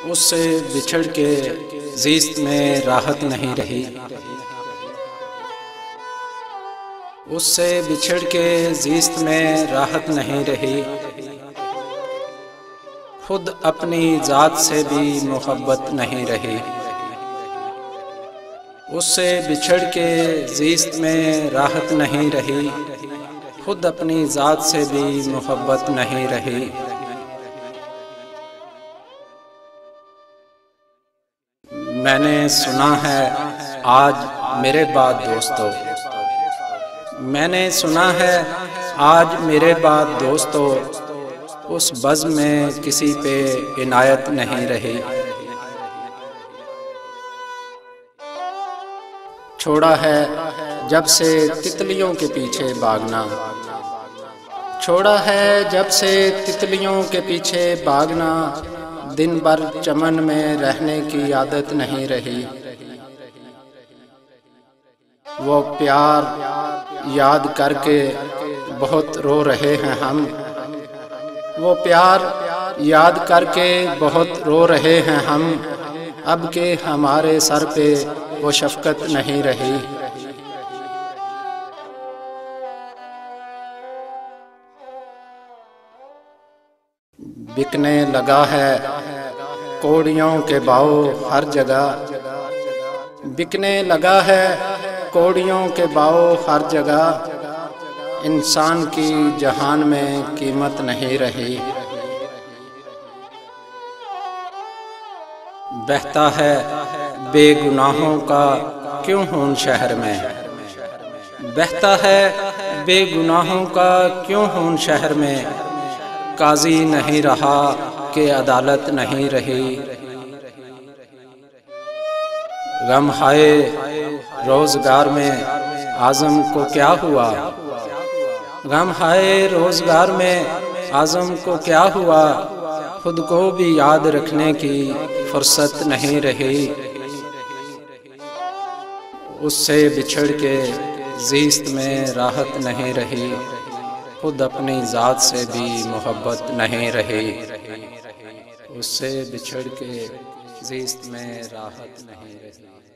उससे बिछड़ के ज़िस्त में राहत नहीं रही। उससे बिछड़ के ज़िस्त में राहत नहीं रही। खुद अपनी ज़ात से भी मोहब्बत नहीं रही। उससे बिछड़ के ज़िस्त में राहत नहीं रही। खुद अपनी ज़ात से भी मोहब्बत नहीं रही। मैंने सुना है आज मेरे बाद दोस्तों, मैंने सुना है आज मेरे बाद दोस्तों, उस बज़्म में किसी पे इनायत नहीं रही। छोड़ा है जब से तितलियों के पीछे भागना, छोड़ा है जब से तितलियों के पीछे भागना, दिन भर चमन में रहने की आदत नहीं रही। वो प्यार याद करके बहुत रो रहे हैं हम, वो प्यार याद करके बहुत रो रहे हैं हम, अब के हमारे सर पे वो शफ़क़त नहीं रही। बिकने लगा है कौड़ियों के भाव हर जगह, बिकने लगा है कौड़ियों के भाव हर जगह, इंसान की जहान में कीमत नहीं रही। बहता है बेगुनाहों का क्यों खून शहर में, बहता है बेगुनाहों का क्यों खून शहर में, काजी नहीं रहा कि अदालत नहीं रही। गम हाय रोज़गार में आज़म को क्या हुआ, गम हाय रोज़गार में आज़म को क्या हुआ, खुद को भी याद रखने की फुर्सत नहीं रही। उससे बिछड़ के ज़िस्त में राहत नहीं रही। खुद अपनी ज़ात से भी मोहब्बत नहीं रही। उससे बिछड़ के ज़िस्त में राहत नहीं रही।